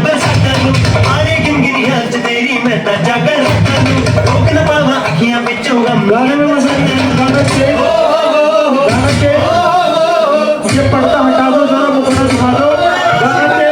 बरसातां नूं आरे गिनगिनियां च तेरी मैं तां जागा रातां नूं रोक न पावां अखियां विचों गम गाने में बरसातां नूं गाना के ये पर्दा हटा दो जरा मुखड़ा दिखा दो गाना के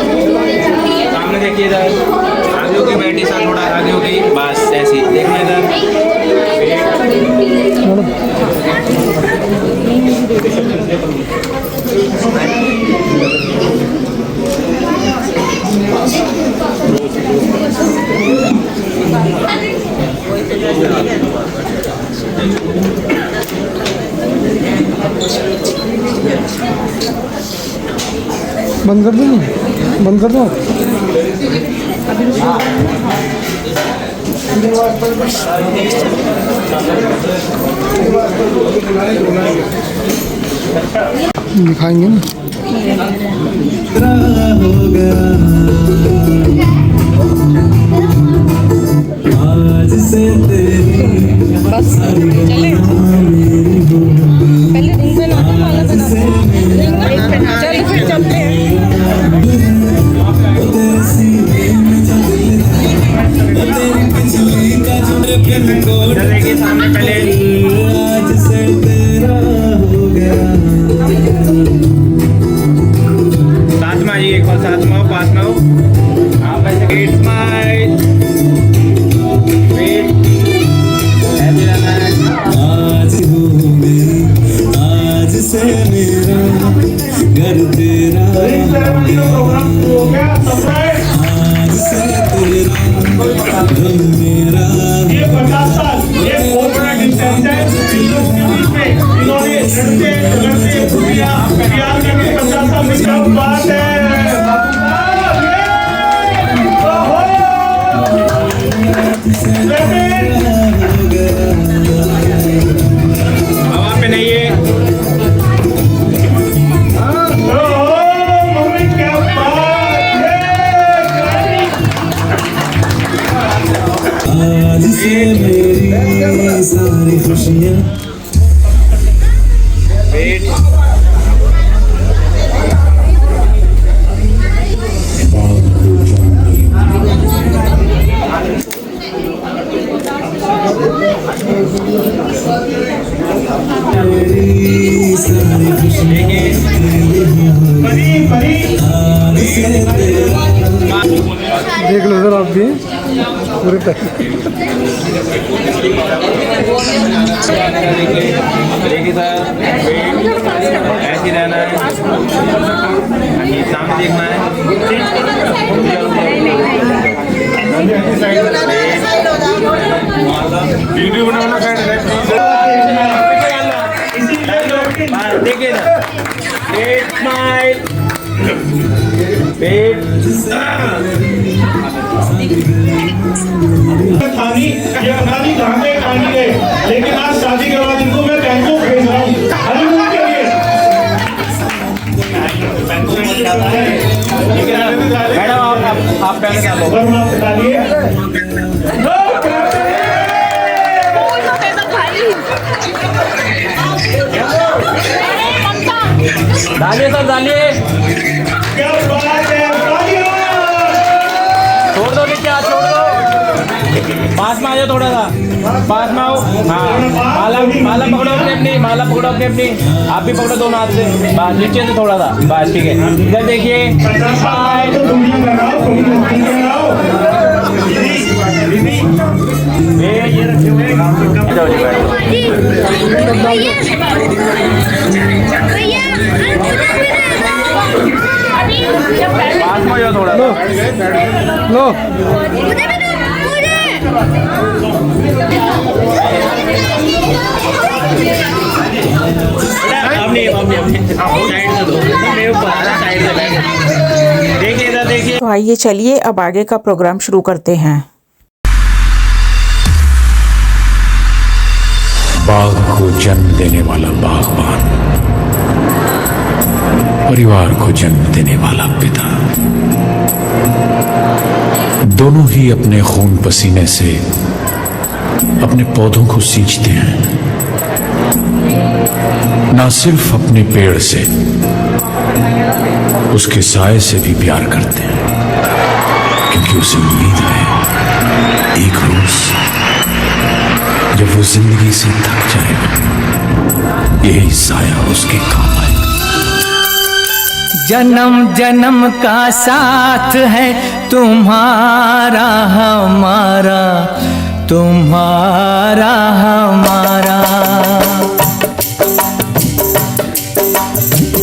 सामने देखिए इधर आगे होगी बैठी सा थोड़ा आगे हो गई बस ऐसी देखना इधर बंद कर दो, बंद कर दो। दिखाएंगे ना। आज से तेरी चले पहले रिंग बना दो, माला बना दो। चल फिर चलते हैं। देखिए सामने पहले आज से तेरा हो गया। साथ में आइए, एक बार साथ में आओ, पास में आओ आप। ऐसे गेट स्माइल वेट ऐसे रहना है। आज हो मेरी, आज से मेरा घर तेरा, आज से तेरा घर मेरा। ये 50 साल ये बहुत बड़ा डिस्टेंस है चीजों के बीच में। इन्होंने लड़ते लड़ते प्यार करके 50 साल में क्या बात है। हवा पे नहीं है। मम्मी क्या बात है। आज से मेरी सारी खुशियाँ वेट मेरी सारी खुशियाँ परी परी आज से तेरा। देख लो सर आप भी पूरे पैक। देखिए सर वेट ऐसे रहना है। ये सामने देखना है। वीडियो बनाना देखिए ना। वेट स्माइल वेट खानी ये खानी कहाँ पे खानी है, लेकिन आज शादी के बाद इनको मैं बैंकॉक भेज रहा हूँ हनीमून के लिए। मैडम आप पहले क्या लो। गर्म आप डालिए। डालिए सर डालिए। क्या बात है, तालियां। छोड़ दो नीचे हाथ छोड़ दो। पास में आ जाओ, थोड़ा सा पास में आओ। हाँ माला माला पकड़ो अपनी अपनी, माला पकड़ो अपनी अपनी। आप भी पकड़ो दोनों हाथ से। बस नीचे से थोड़ा सा बस ठीक है। इधर देखिए। तो दुनिया बनाओ, दुनिया बनाओ। ये रखे हुए जाओ जी बैठो। पास में जाओ थोड़ा सा। लो साइड से दो, मेरे ऊपर साइड से बैठो। देखिए इधर देखिए। तो आइए चलिए अब आगे का प्रोग्राम शुरू करते हैं। बाग को जन्म देने वाला बागबान, परिवार को जन्म देने वाला पिता, दोनों ही अपने खून पसीने से अपने पौधों को सींचते हैं। ना सिर्फ अपने पेड़ से, उसके साए से भी प्यार करते हैं, क्योंकि उसे उम्मीद है एक रोज जब वो जिंदगी से थक जाएगा, यही साया उसके काम आएगा। जन्म जन्म का साथ है तुम्हारा हमारा, तुम्हारा हमारा।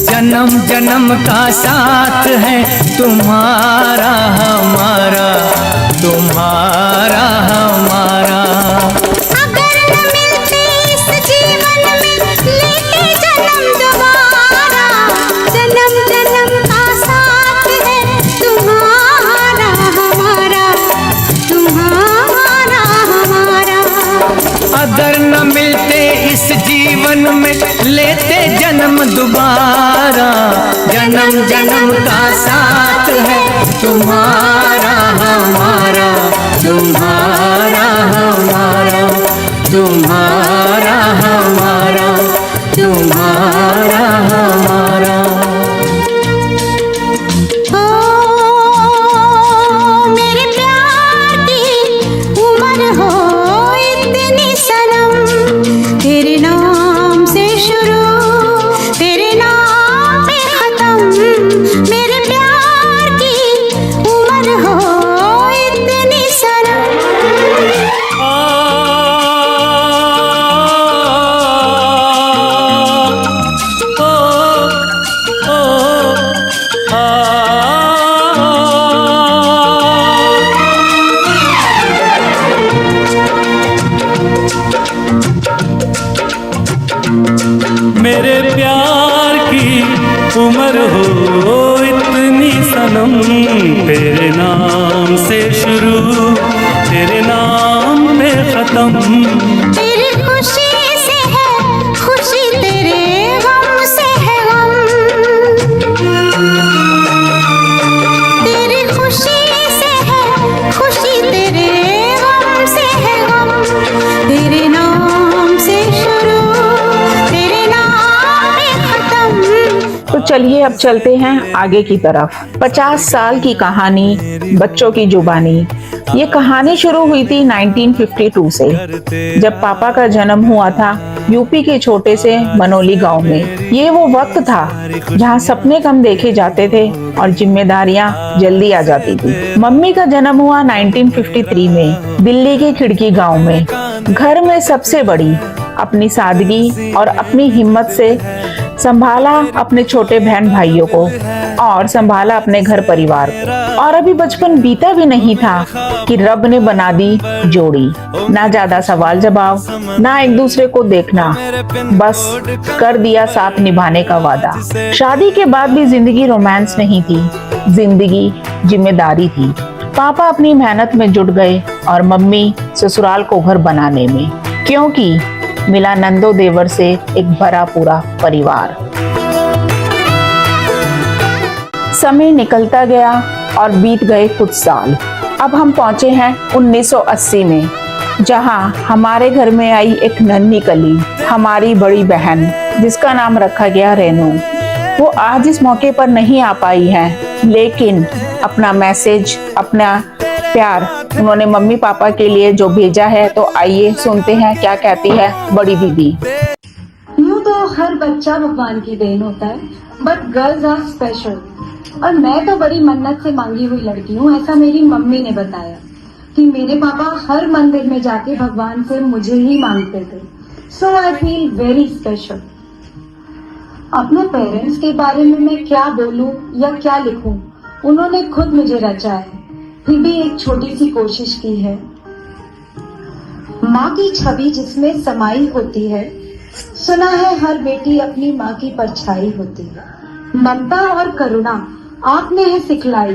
जन्म जन्म का साथ है तुम्हारा हमारा, तुम्हारा हमारा। अगर न मिलते इस जीवन में लेके जन्म में लेते जन्म दोबारा। जन्म जन्म का साथ है तुम्हारा हमारा, तुम्हारा हमारा, तुम्हारा हमारा, तुम्हारा हमारा। मेरे प्यार की उम्र हो इतनी सनम, तेरे नाम से शुरू तेरे नाम पे खत्म। मेरे प्यार की उम्र हो इतनी सनम। मेरे प्यार की उम्र हो इतनी सनम, तेरे नाम से शुरू तेरे नाम पे खत्म। तेरी खुशी से है खुशी, तेरे गम से है गम। तेरी खुशी से है खुशी, तेरे गम से है गम। तेरे नाम से शुरू तेरे नाम पे खत्म। तो चलिए अब चलते हैं आगे की तरफ। 50 साल की कहानी, बच्चों की जुबानी। ये कहानी शुरू हुई थी 1952 से, जब पापा का जन्म हुआ था यूपी के छोटे से मनोली गांव में। ये वो वक्त था जहां सपने कम देखे जाते थे और जिम्मेदारियां जल्दी आ जाती थी। मम्मी का जन्म हुआ 1953 में दिल्ली के खिड़की गांव में। घर में सबसे बड़ी, अपनी सादगी और अपनी हिम्मत से संभाला अपने छोटे बहन भाइयों को और संभाला अपने घर परिवार को। और अभी बचपन बीता भी नहीं था कि रब ने बना दी जोड़ी। ना ज्यादा सवाल जवाब, ना एक दूसरे को देखना, बस कर दिया साथ निभाने का वादा। शादी के बाद भी जिंदगी रोमांस नहीं थी, जिंदगी जिम्मेदारी थी। पापा अपनी मेहनत में जुट गए और मम्मी ससुराल को घर बनाने में, क्योंकि मिला नंदो देवर से एक भरा पूरा परिवार। समय निकलता गया और बीत गए कुछ साल। अब हम पहुंचे हैं 1980 में, जहां हमारे घर में आई एक नन्ही कली, हमारी बड़ी बहन, जिसका नाम रखा गया रेनू। वो आज इस मौके पर नहीं आ पाई है, लेकिन अपना मैसेज, अपना प्यार उन्होंने मम्मी पापा के लिए जो भेजा है, तो आइए सुनते हैं क्या कहती है बड़ी दीदी। यूँ तो हर बच्चा भगवान की देन होता है, बट गर्ल्स आर स्पेशल। और मैं तो बड़ी मन्नत से मांगी हुई लड़की हूँ, ऐसा मेरी मम्मी ने बताया कि मेरे पापा हर मंदिर में जाके भगवान से मुझे ही मांगते थे। सो आई फील वेरी स्पेशल। अपने पेरेंट्स के बारे में मैं क्या बोलूं या क्या लिखूं, उन्होंने खुद मुझे रचा है, फिर भी एक छोटी सी कोशिश की है। माँ की छवि जिसमें समाई होती है, सुना है हर बेटी अपनी माँ की परछाई होती है। ममता और करुणा आपने है सिखलाई,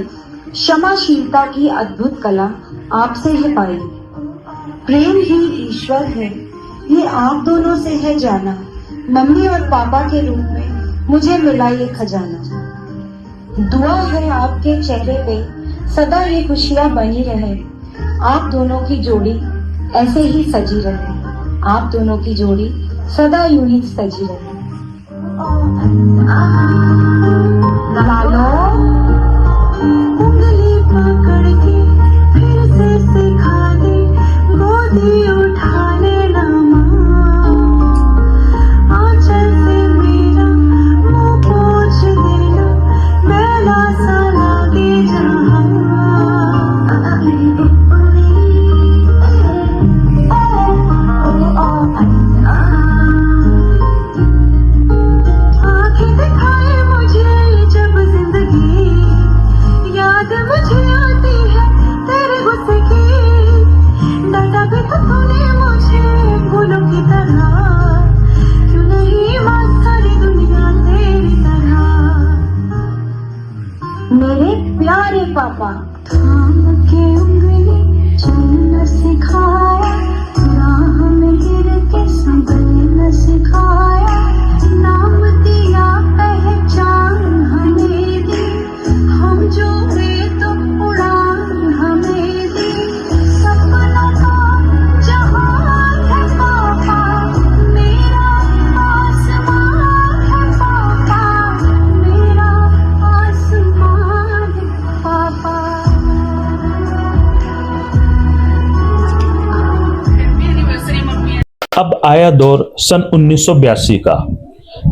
क्षमाशीलता की अद्भुत कला आपसे है पाई। प्रेम ही ईश्वर है, ये आप दोनों से है जाना। मम्मी और पापा के रूप में मुझे मिला ये खजाना। दुआ है आपके चेहरे पे सदा ये खुशियाँ बनी रहे। आप दोनों की जोड़ी ऐसे ही सजी रहे। आप दोनों की जोड़ी सदा यूं ही सजी रहे। लालो उंगली पकड़ के फिर से सिखा दे, गोदी उठा लेना माँ। आंचल से मेरा मुँह पोंछ देना, मैला सा लागे जहाँ। आँखें दिखाए मुझे जब जिंदगी, याद मुझे आती है तेरे गुस्से की। डांटा भी तो तूने मुझे फूलों की तरह, क्यों नहीं माँ सारी दुनिया तेरी तरह। मेरे प्यारे पापा थाम के उंगली चलना सिखाया, राह में गिर के संभलना सिखाया। अब आया दौर सन 1982 का,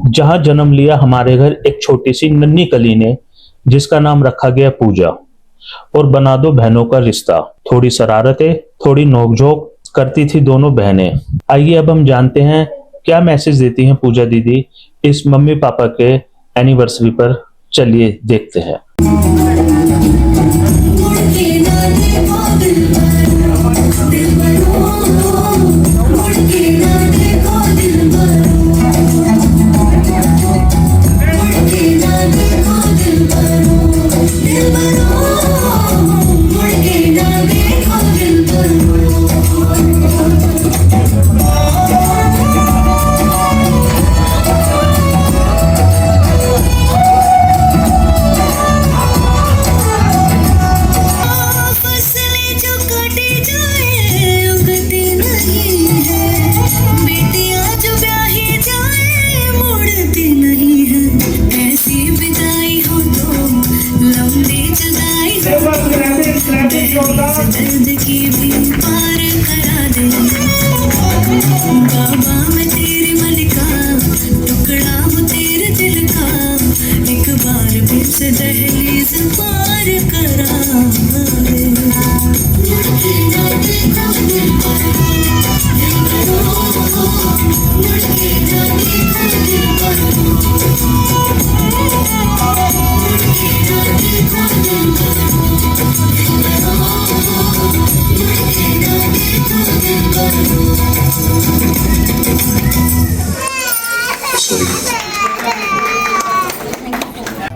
जहां जन्म लिया हमारे घर एक छोटी सी नन्ही कली ने, जिसका नाम रखा गया पूजा। और बना दो बहनों का रिश्ता। थोड़ी शरारतें, थोड़ी नोकझोंक करती थी दोनों बहनें। आइए अब हम जानते हैं क्या मैसेज देती हैं पूजा दीदी इस मम्मी पापा के एनिवर्सरी पर। चलिए देखते हैं।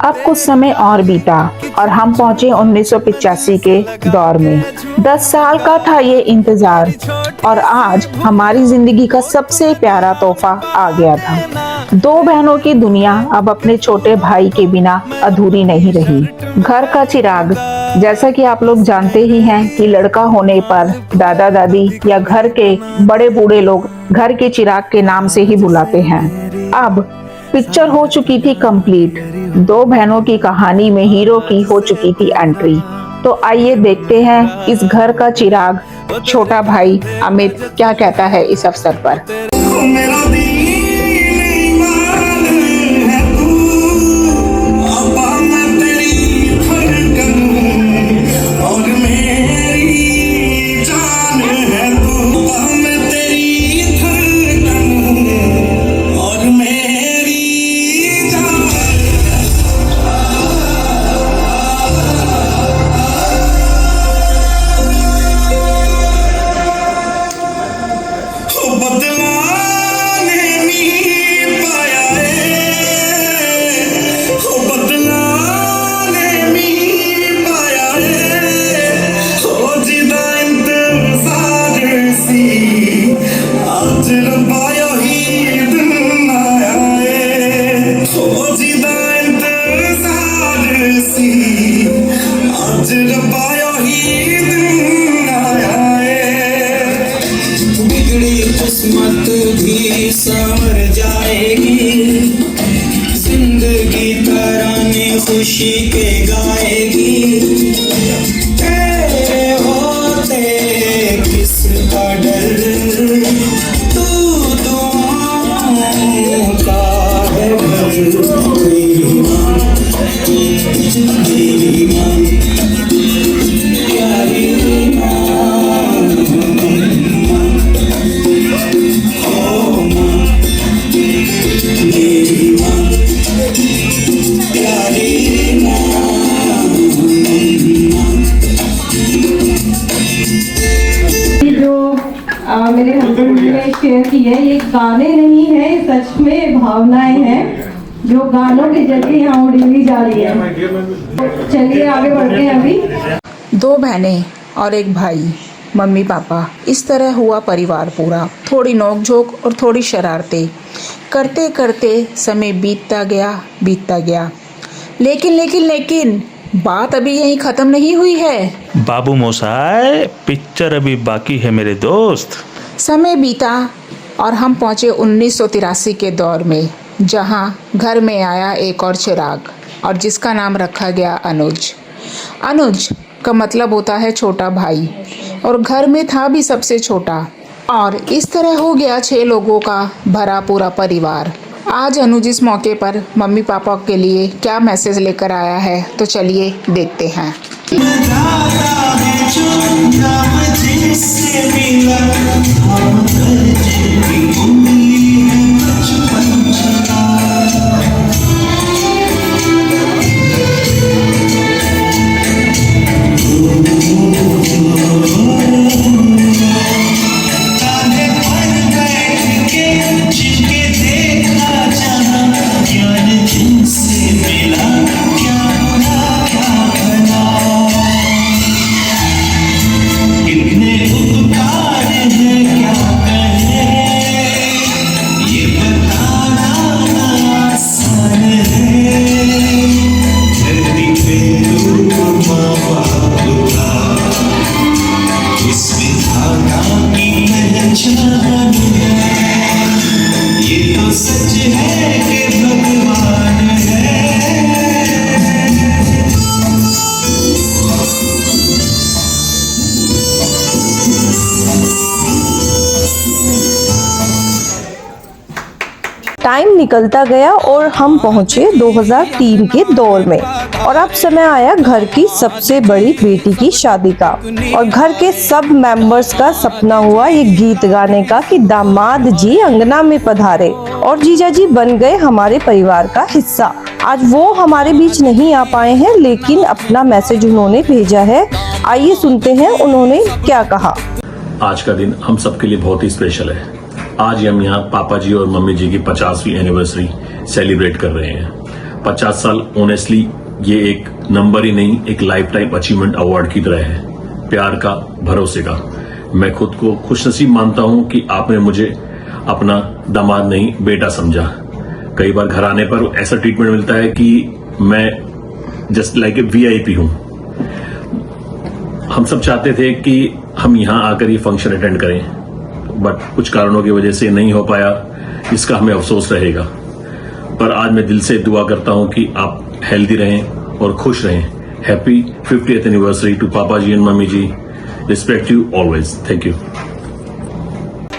अब कुछ समय और बीता और हम पहुंचे 1985 के दौर में। 10 साल का था ये इंतजार और आज हमारी जिंदगी का सबसे प्यारा तोहफा आ गया था। 2 बहनों की दुनिया अब अपने छोटे भाई के बिना अधूरी नहीं रही। घर का चिराग, जैसा कि आप लोग जानते ही हैं कि लड़का होने पर दादा दादी या घर के बड़े बूढ़े लोग घर के चिराग के नाम से ही बुलाते हैं। अब पिक्चर हो चुकी थी कंप्लीट। 2 बहनों की कहानी में हीरो की हो चुकी थी एंट्री। तो आइए देखते हैं इस घर का चिराग छोटा भाई अमित क्या कहता है इस अवसर पर। बिगड़ी किस्मत भी संवर जाएगी, जिंदगी तराने खुशी के गाएगी। तेरे होते किसका डर, तू दुआओं का है घर। मेरी माँ, मेरी माँ, प्यारी मेरे हस्बैंड ने शेयर की है, ये गाने नहीं है, सच में भावनाएं हैं जो गानों के जरिए यहाँ उड़ी हुई जा रही है। चलिए आगे बढ़ते हैं। अभी 2 बहनें और एक भाई, मम्मी पापा, इस तरह हुआ परिवार पूरा। थोड़ी नोकझोंक और थोड़ी शरारतें करते करते समय बीतता गया। लेकिन बात अभी यहीं खत्म नहीं हुई है। बाबू मोसाई, पिक्चर अभी बाकी है मेरे दोस्त। समय बीता और हम पहुंचे 1983 के दौर में, जहां घर में आया एक और चिराग और जिसका नाम रखा गया अनुज। अनुज का मतलब होता है छोटा भाई और घर में था भी सबसे छोटा। और इस तरह हो गया 6 लोगों का भरा पूरा परिवार। आज अनुज इस मौके पर मम्मी पापा के लिए क्या मैसेज लेकर आया है, तो चलिए देखते हैं। टाइम निकलता गया और हम पहुंचे 2003 के दौर में, और अब समय आया घर की सबसे बड़ी बेटी की शादी का। और घर के सब मेंबर्स का सपना हुआ ये गीत गाने का कि दामाद जी अंगना में पधारे, और जीजा जी बन गए हमारे परिवार का हिस्सा। आज वो हमारे बीच नहीं आ पाए हैं, लेकिन अपना मैसेज उन्होंने भेजा है। आइए सुनते हैं उन्होंने क्या कहा। आज का दिन हम सबके लिए बहुत ही स्पेशल है। आज हम यहाँ पापा जी और मम्मी जी की 50वीं एनिवर्सरी सेलिब्रेट कर रहे हैं। 50 साल ऑनेस्टली ये एक नंबर ही नहीं, एक लाइफ टाइम अचीवमेंट अवार्ड की तरह है, प्यार का, भरोसे का। मैं खुद को खुशनसीब मानता हूँ कि आपने मुझे अपना दामाद नहीं बेटा समझा। कई बार घर आने पर ऐसा ट्रीटमेंट मिलता है कि मैं जस्ट लाइक ए VIP हूँ। हम सब चाहते थे कि हम यहाँ आकर ये फंक्शन अटेंड करें, बट कुछ कारणों की वजह से नहीं हो पाया, इसका हमें अफसोस रहेगा। पर आज मैं दिल से दुआ करता हूं कि आप हेल्दी रहें और खुश रहें। हैप्पी 50th एनिवर्सरी टू पापा जी एंड मम्मी जी। Respect you always. Thank you.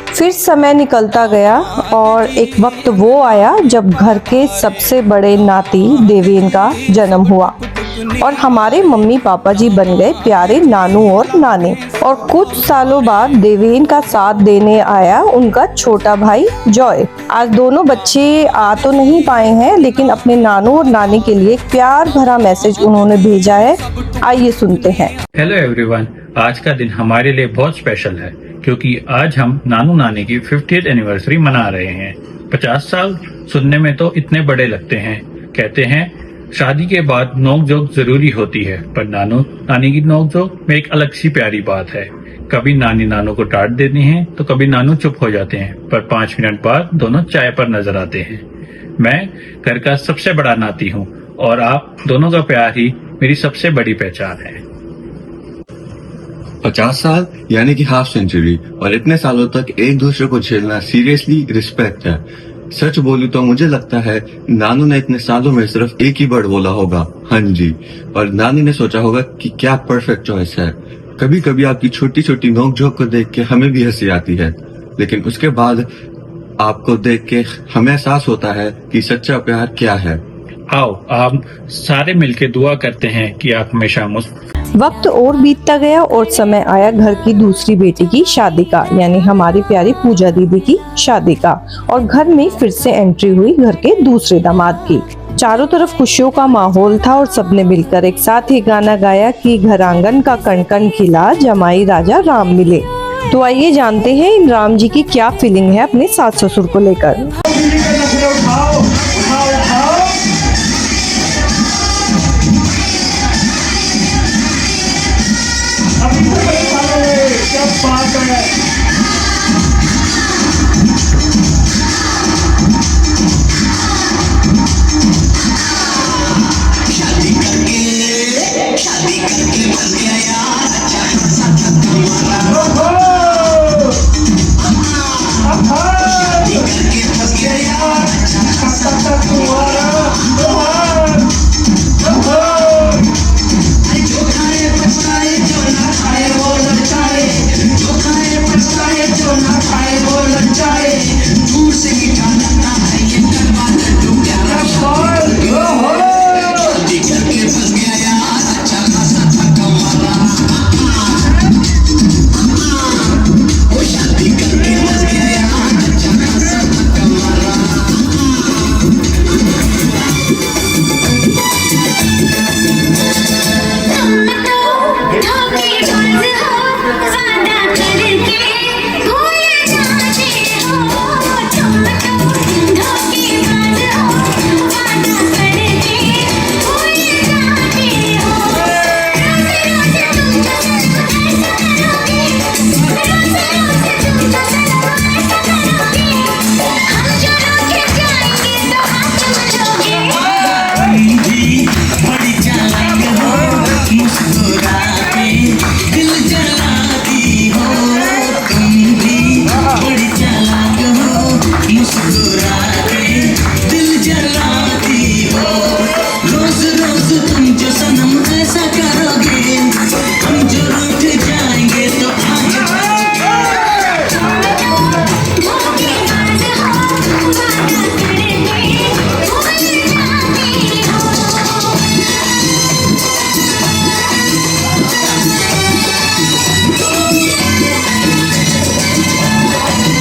फिर समय निकलता गया और एक वक्त वो आया जब घर के सबसे बड़े नाती देवेन का जन्म हुआ, और हमारे मम्मी पापा जी बन गए प्यारे नानू और नानी। और कुछ सालों बाद देवेन का साथ देने आया उनका छोटा भाई जॉय। आज दोनों बच्चे आ तो नहीं पाए हैं, लेकिन अपने नानू और नानी के लिए एक प्यार भरा मैसेज उन्होंने भेजा है। आइए सुनते हैं। हेलो एवरीवन, आज का दिन हमारे लिए बहुत स्पेशल है क्योंकि आज हम नानू नानी की 50th एनिवर्सरी मना रहे हैं। 50 साल सुनने में तो इतने बड़े लगते हैं। कहते हैं शादी के बाद नोक-झोंक जरूरी होती है, पर नानू नानी की नोक-झोंक में एक अलग सी प्यारी बात है। कभी नानी नानू को डांट देती हैं तो कभी नानू चुप हो जाते हैं, पर 5 मिनट बाद दोनों चाय पर नजर आते हैं। मैं घर का सबसे बड़ा नाती हूँ और आप दोनों का प्यार ही मेरी सबसे बड़ी पहचान है। 50 साल यानी कि हाफ सेंचुरी, और इतने सालों तक एक दूसरे को झेलना सीरियसली रिस्पेक्ट है। सच बोलूं तो मुझे लगता है नानू ने इतने सालों में सिर्फ एक ही वर्ड बोला होगा, हाँ जी, और नानी ने सोचा होगा कि क्या परफेक्ट चॉइस है। कभी कभी आपकी छोटी छोटी नोक-झोंक को देख के हमें भी हंसी आती है, लेकिन उसके बाद आपको देख के हमें एहसास होता है कि सच्चा प्यार क्या है। आओ आप सारे मिलके दुआ करते हैं कि आप हमेशा वक्त और बीतता गया और समय आया घर की दूसरी बेटी की शादी का, यानी हमारी प्यारी पूजा दीदी की शादी का। और घर में फिर से एंट्री हुई घर के दूसरे दामाद की। चारों तरफ खुशियों का माहौल था और सबने मिलकर एक साथ ही गाना गाया कि घर आंगन का कण-कण खिला, जमाई राजा राम मिले। तो आइए जानते हैं इन राम जी की क्या फीलिंग है अपने सास ससुर को लेकर। Yeah.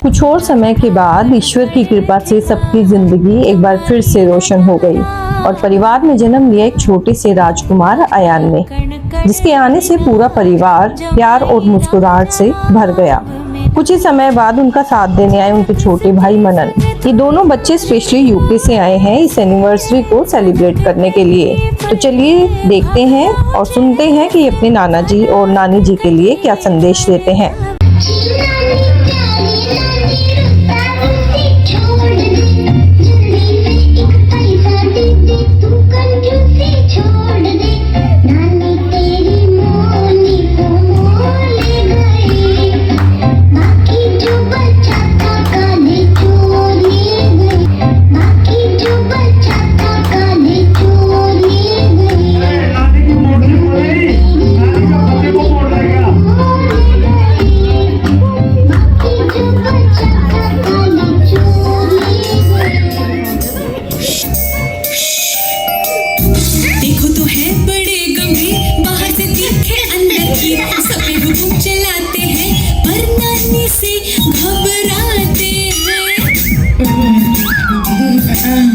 कुछ और समय के बाद ईश्वर की कृपा से सबकी जिंदगी एक बार फिर से रोशन हो गई और परिवार में जन्म लिया एक छोटे से राजकुमार अयान ने, जिसके आने से पूरा परिवार प्यार और मुस्कुराहट से भर गया। कुछ ही समय बाद उनका साथ देने आए उनके छोटे भाई मनन। ये दोनों बच्चे स्पेशली यूके से आए हैं इस एनिवर्सरी को सेलिब्रेट करने के लिए। तो चलिए देखते हैं और सुनते हैं कि ये अपने नाना जी और नानी जी के लिए क्या संदेश देते हैं।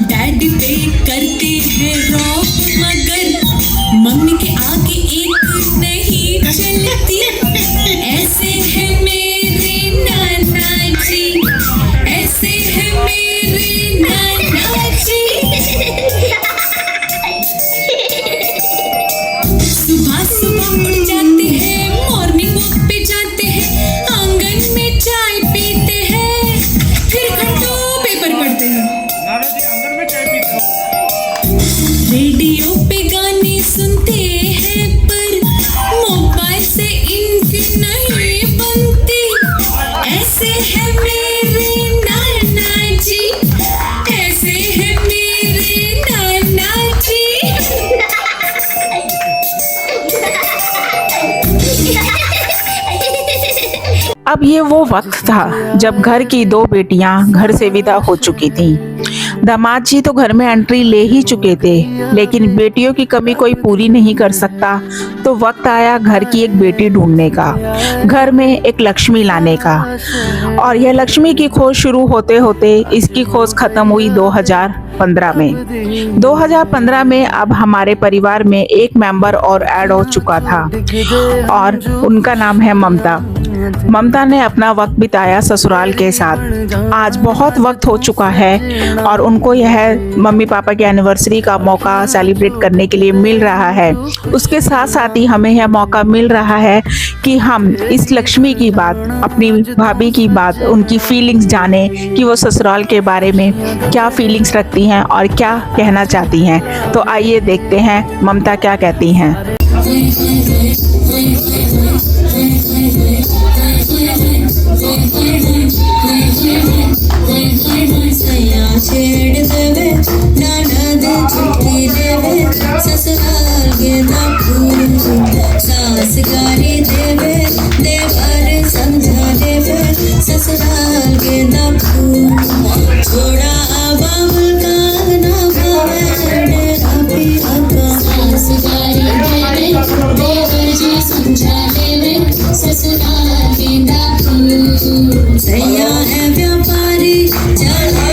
डैडी पे करते हैं रॉक मगर मम्मी के आगे एक नहीं चलती। ऐसे है मेरे नाना जी, ऐसे है मेरे नाना जी। सुबह सुबह उठ जाते हैं, मॉर्निंग वॉक पे जाते हैं, आंगन में चाय पीते हैं, फिर घंटों पेपर पढ़ते हैं। रेडियो पे गाने सुनते हैं पर मोबाइल से इनकी नहीं बनती। ऐसे है मेरे नाना जी, ऐसे है मेरे नाना जी। अब ये वो वक्त था जब घर की दो बेटियां घर से विदा हो चुकी थीं। दामाद जी तो घर में एंट्री ले ही चुके थे, लेकिन बेटियों की कमी कोई पूरी नहीं कर सकता। तो वक्त आया घर की एक बेटी ढूंढने का, घर में एक लक्ष्मी लाने का। और यह लक्ष्मी की खोज शुरू होते होते इसकी खोज खत्म हुई 2015 में। 2015 में अब हमारे परिवार में एक मेंबर और ऐड हो चुका था और उनका नाम है ममता। ममता ने अपना वक्त बिताया ससुराल के साथ। आज बहुत वक्त हो चुका है और उनको यह मम्मी पापा की एनिवर्सरी का मौका सेलिब्रेट करने के लिए मिल रहा है। उसके साथ साथ ही हमें यह मौका मिल रहा है कि हम इस लक्ष्मी की बात, अपनी भाभी की बात, उनकी फीलिंग्स जाने कि वो ससुराल के बारे में क्या फीलिंग्स रखती हैं और क्या कहना चाहती हैं। तो आइए देखते हैं ममता क्या कहती हैं। छेड़ देवे नाना दे चिट्ठी देवे, ससुराल के दापू सास गारी देवे, देवर समझा देवे, ससुराल के दापू छोड़ा बाबुल का ना भावे डेरा पिया का। सास गारी देवे, देवर जी समझा देवे, ससुराल के दापू सैया है व्यापारी चले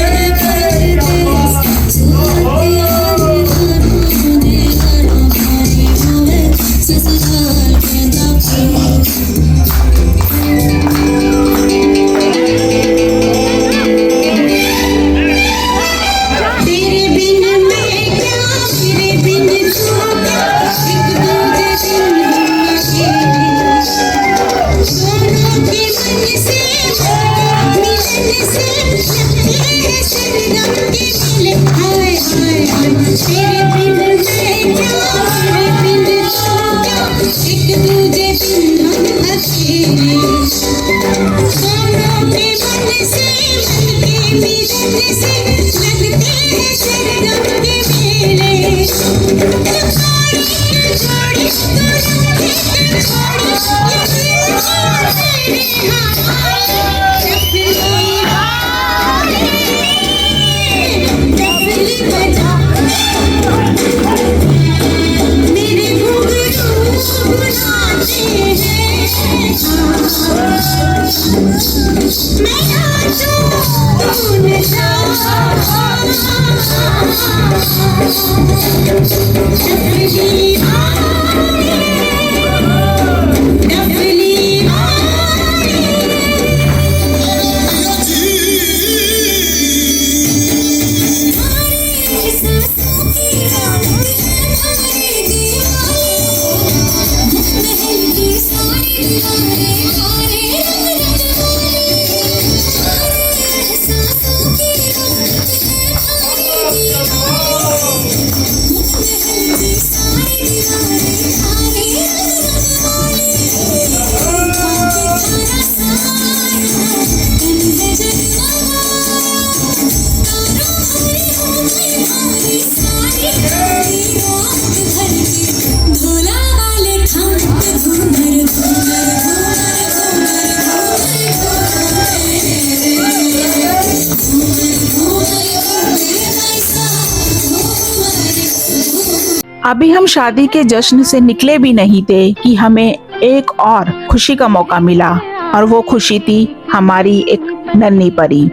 अभी हम शादी के जश्न से निकले भी नहीं थे कि हमें एक और खुशी का मौका मिला, और वो खुशी थी हमारी एक नन्ही परी।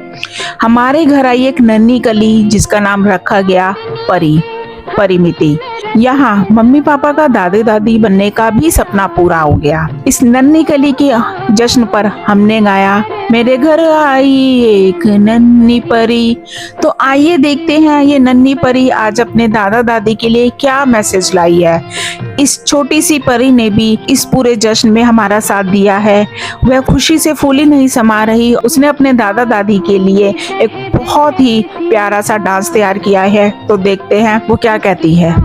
हमारे घर आई एक नन्ही कली जिसका नाम रखा गया परिमिति। यहाँ मम्मी पापा का दादा दादी बनने का भी सपना पूरा हो गया। इस नन्ही कली के जश्न पर हमने गाया मेरे घर आई एक नन्ही परी। तो आइए देखते हैं ये नन्ही परी आज अपने दादा दादी के लिए क्या मैसेज लाई है। इस छोटी सी परी ने भी इस पूरे जश्न में हमारा साथ दिया है। वह खुशी से फूली नहीं समा रही। उसने अपने दादा दादी के लिए एक बहुत ही प्यारा सा डांस तैयार किया है। तो देखते हैं वो क्या कहती है।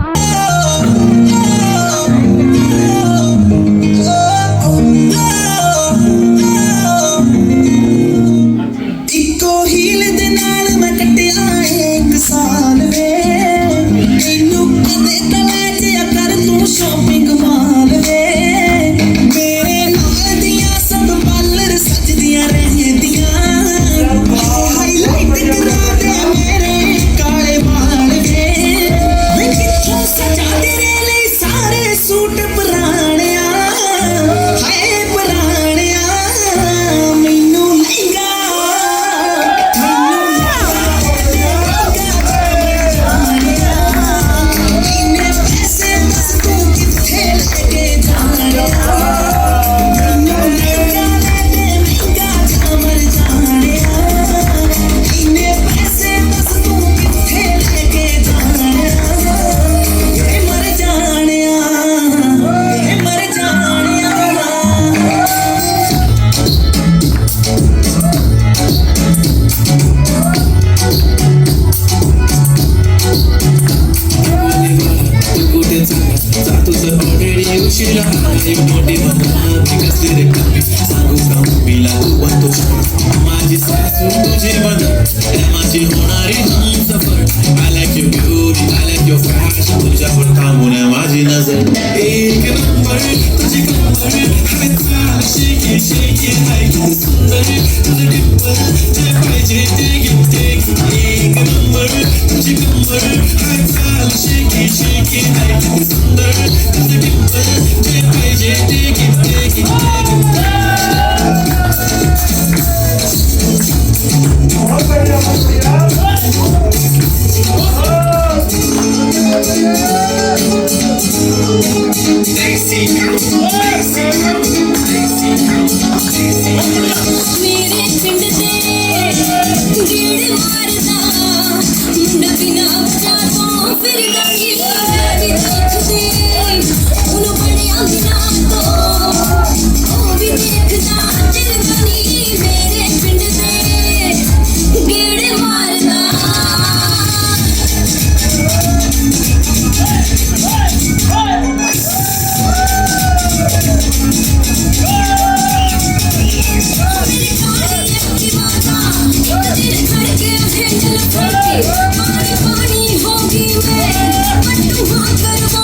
पानी होगी मैं, बट वहाँ कर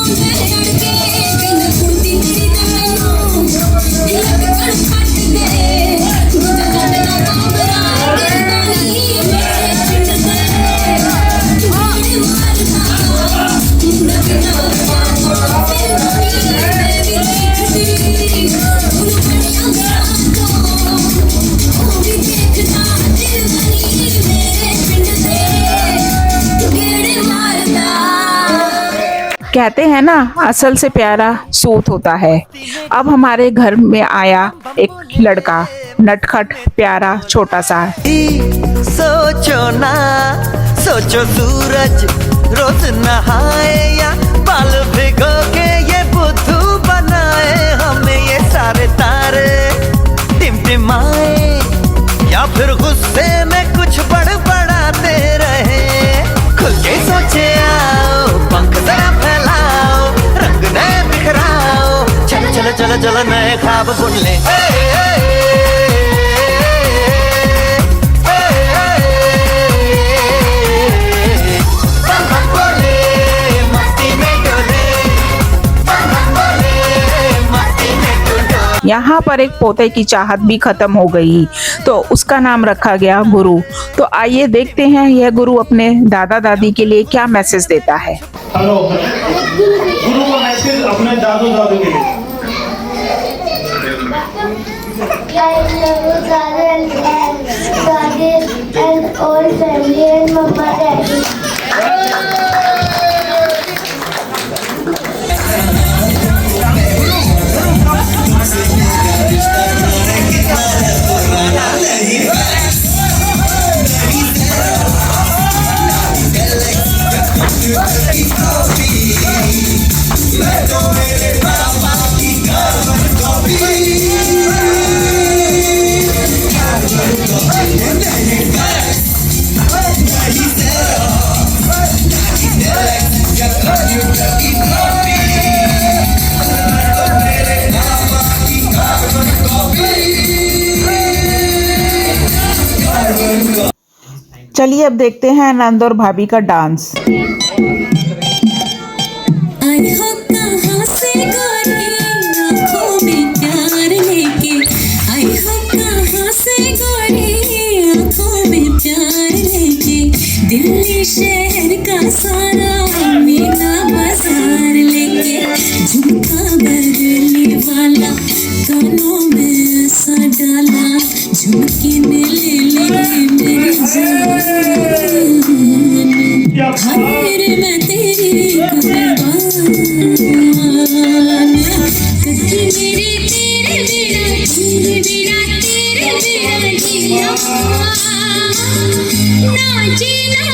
कहते हैं ना, असल से प्यारा सूत होता है। अब हमारे घर में आया एक लड़का, नटखट प्यारा छोटा सा। सोचो ना, सोचो सूरज रोज नहाए या बाल भिगो के ये बुद्धू बनाए, हमें ये सारे तारे टिमटिमाए या फिर गुस्से में कुछ बड़बड़ाते रहे। खुल के सोचे आओ, पंख जरा फैलाओ, रंग नए बिखराओ, चलो चलो चलो चलो नए ख्वाब बुन ले। यहाँ पर एक पोते की चाहत भी खत्म हो गई, तो उसका नाम रखा गया गुरु। तो आइए देखते हैं यह गुरु अपने दादा दादी के लिए क्या मैसेज देता है। हेलो, गुरु का मैसेज अपने दादू दादी के लिए। चलिए अब देखते हैं नंद और भाभी का डांस। दिल्ली शहर का सारा मेला बाजार लेके, झुमका बदलने वाला कानों में ऐसा डाला, झुमके ने ले मेरी जान। हाय मैं तेरी कुर्बान, कभी मेरे तेरे बिना तेरे बिना तेरे बिना जिया ना जीना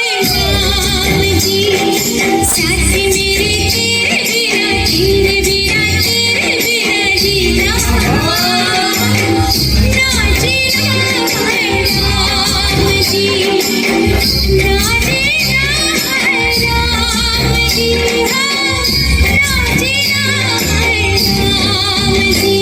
है राम जी, साथ मेरे तेरे बिना तेरे बिना तेरे बिना जीना ना जीना है राम जी, ना जीना है राम जी, ना जीना है राम जी।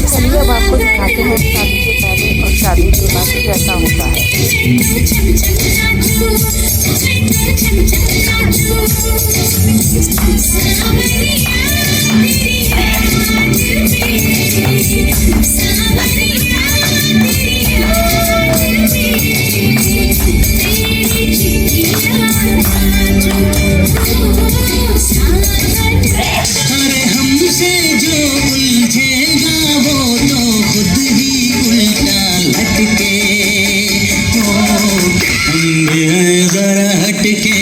चलिए अब आपको दिखाते हैं शादी से पहले और शादी के बाद कैसा होता है। अरे हमसे जो उलझेगा वो तो खुद ही उल्टा लटके, हम भी हैं जरा हटके,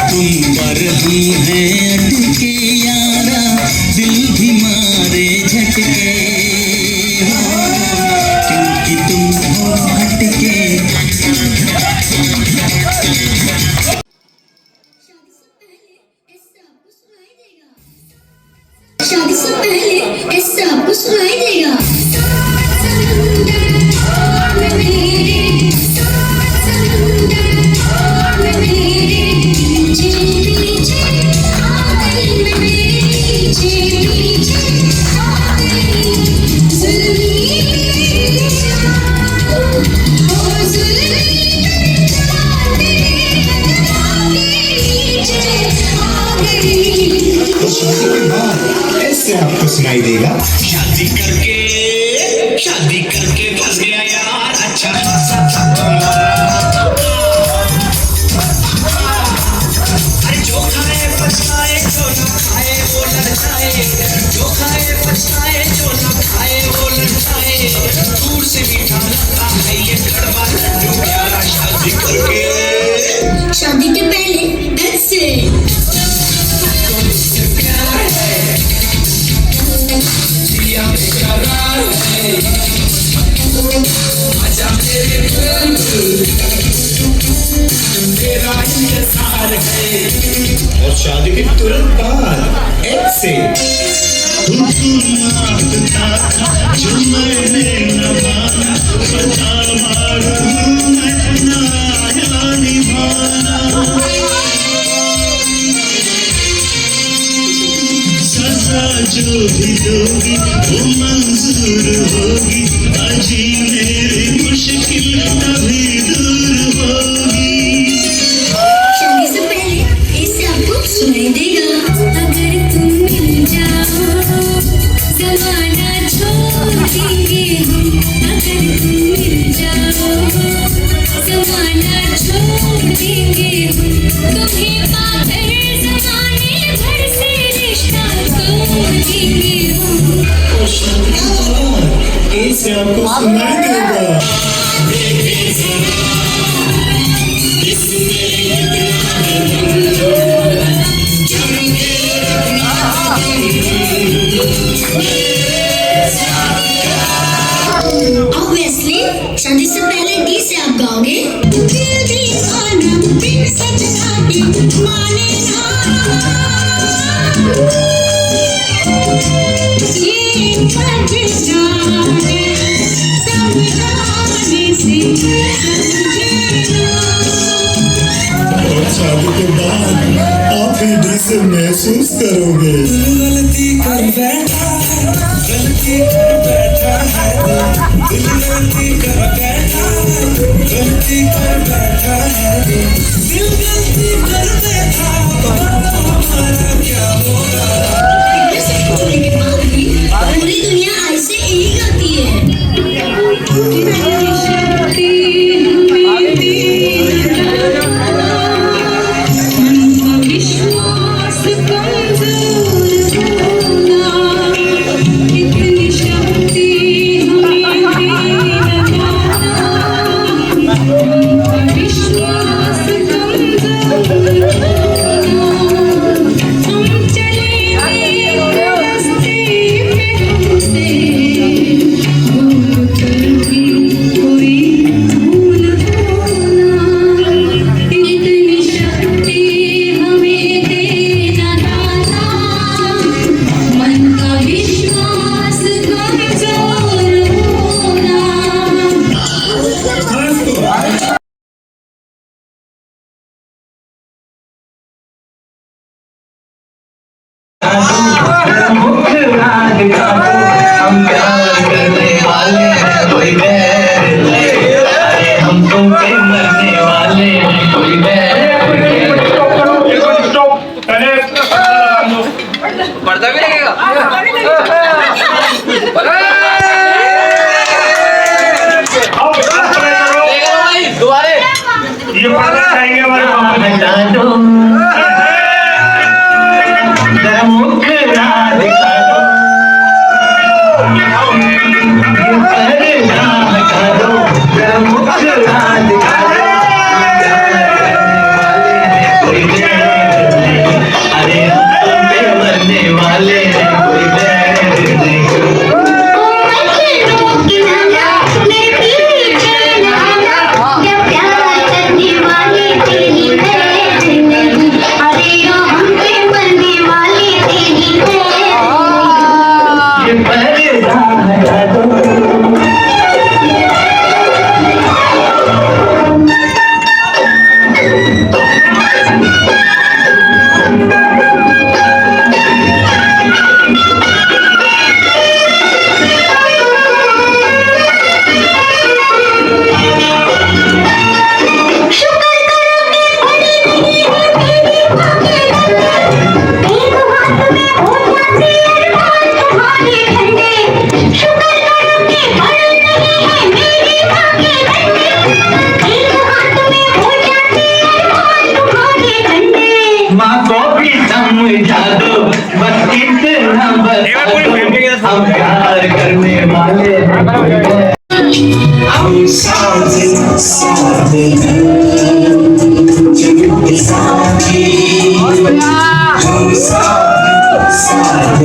तुम पर हम हैं अटके यारा, दिल भी मारे झटके, क्योंकि तुम हो हटके। शादी से पहले ऐसा कुछ सुनाई देगा। शादी करके फंस गया यार, अच्छा खासा था तुम्हारा। अरे जो खाए पछताए, जो ना खाए वो लड़काए, जो खाए पछताए, जो ना खाए वो लड़काए। दूर से मीठा लगता है ये कड़वा लड्डू प्यारा। शादी करके, शादी के पहले घर से आजा मेरे मेरा इंतजार है। और शादी के तुरंत बाद एक से जो मैंने न माना, बता मारूं मैं नाया निभाना। सजा जो भी दोगी वो मंजूर होगी, अजी मेरी मुश्किल कभी दूर होगी। शादी से पहले इसे आपको सुनाई देगा। अगर तुम मिल जाओ जमाना छोड़ देंगे हम। अगर तुम मिल जाओ जमाना छोड़ देंगे हम। तुम्हें पाकर जमाने भर से रिश्ता तोड़ देंगे हम। इसे आपको सुनाई देगा। Obviously, शादी से पहले डी से आप गाओगे। दिल दीवाना बिन सजना के माने ना, ये फट जाने समझाने से समझना। और शादी के बाद आप ही डी से महसूस करोगे। गलती कर बैठा है, गलती कर बैठा है, दिल गलती कर बैठा है, गलती कर बैठा है, दिल गलती कर बैठा। हमारा क्या होगा? ये सब होने के बाद भी पूरी दुनिया ऐसे ही गाती है। विश्वास कमजोर होना, इतनी शक्ति हमें देना जाना। विश्वास कमजोर होना, हम चले रास्ते पे हमसे भूल कर भी कोई भूल होना। इतनी शक्ति हमें देना दाता, मन का विश्वास कमजोर होना। हम प्यार करने वाले हैं, कोई बैर नहीं। अरे हम तुम पे मरने वाले हैं, कोई बैर नहीं। पर्दा भी लगेगा। दोबारे ये पर्दा चाहिए हमारे पापा। हटा दो जरा मुखड़ा दिखा दो, ये पर्दा हटा दो जरा मुखड़ा दिखा दो। कोई बैर नहीं, अरे हम तुम पे मरने वाले हैं, कोई बैर नहीं। ये पर्दा हटा दो। एक हाथ में हो जाती है, हाथ तुम्हारे ठंडे। प्यार करने वाले हम साथ साथ जिंदगी साथी हम साथ साथ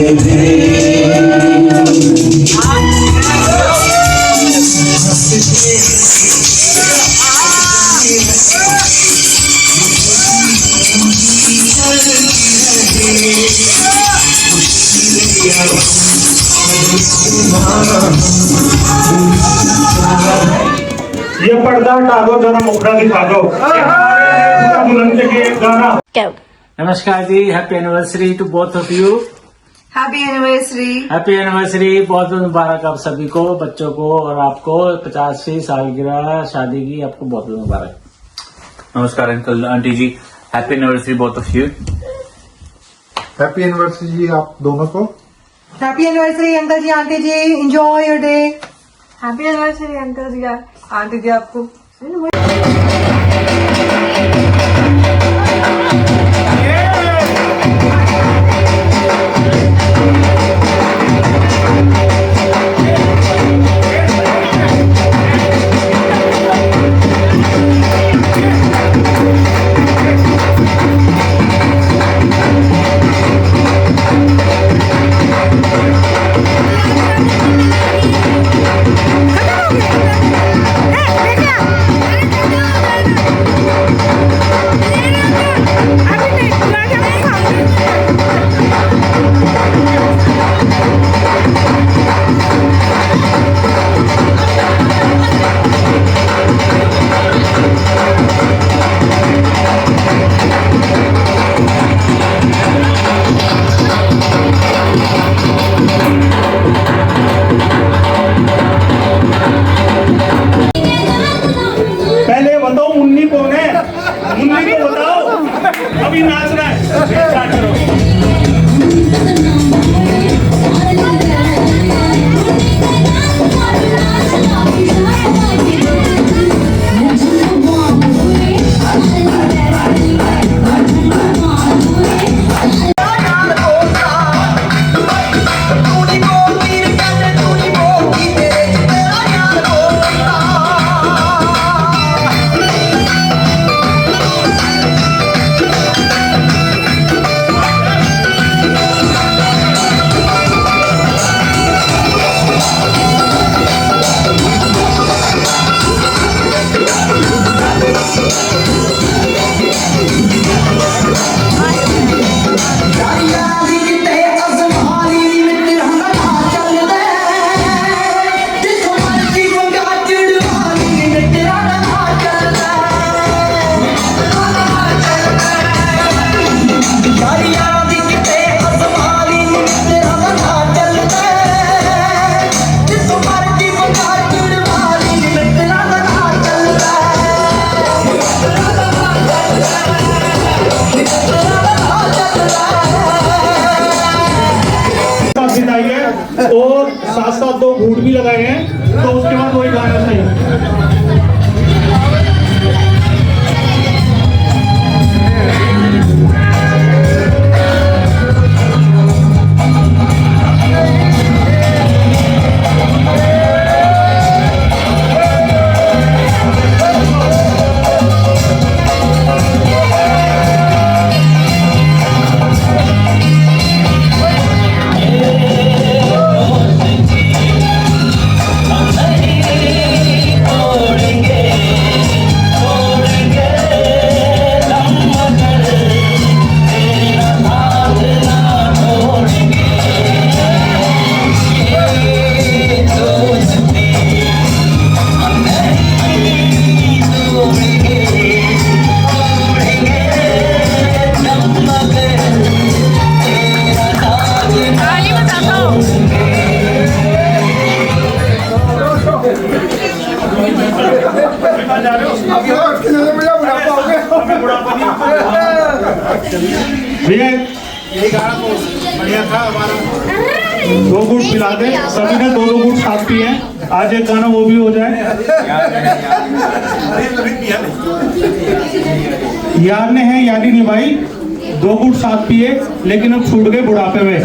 ये पर्दा हटा दो, जरा मुखड़ा दिखा दो। बुलंद के गाना। नमस्कार जी, happy anniversary to both of you. Happy anniversary. Happy anniversary, बहुत बहुत मुबारक आप सभी को, बच्चों को और आपको 50वीं सालगिरह शादी की आपको बहुत बहुत मुबारक। नमस्कार अंकल आंटी जी, happy anniversary both of you. Happy anniversary जी आप दोनों को। हैप्पी एनिवर्सरी अंकल जी, आंटी जी, enjoy your day. Happy anniversary uncle जी, आंटी जी आपको। पहले बताओ मुन्नी कौन है, मुन्नी को बताओ। अभी नाच रहा है, स्टार्ट करो। और साथ साथ 2 घूट भी लगाए हैं, तो उसके बाद वही गाना सही। भैया यही गाना तो बढ़िया था हमारा। 2 गुट पिला दे, सभी ने 2-2 गुट साथ पिए हैं। आज एक गाना वो भी हो जाए। यार ने है यारी निभाई, 2 गुट साथ पिए, लेकिन अब छूट गए बुढ़ापे में।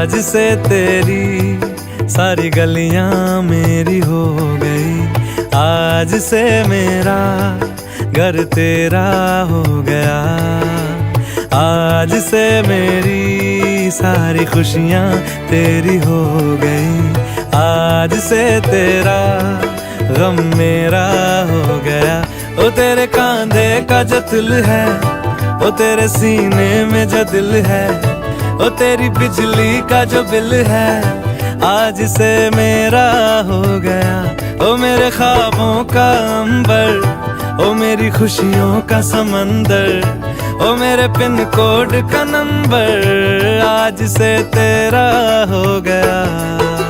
आज से तेरी सारी गलियां मेरी हो गई, आज से मेरा घर तेरा हो गया, आज से मेरी सारी खुशियां तेरी हो गई, आज से तेरा गम मेरा हो गया। ओ तेरे कांधे का जो दिल है, ओ तेरे सीने में जो दिल है, ओ तेरी बिजली का जो बिल है, आज से मेरा हो गया। ओ मेरे ख्वाबों का अंबर, ओ मेरी खुशियों का समंदर, ओ मेरे पिन कोड का नंबर, आज से तेरा हो गया।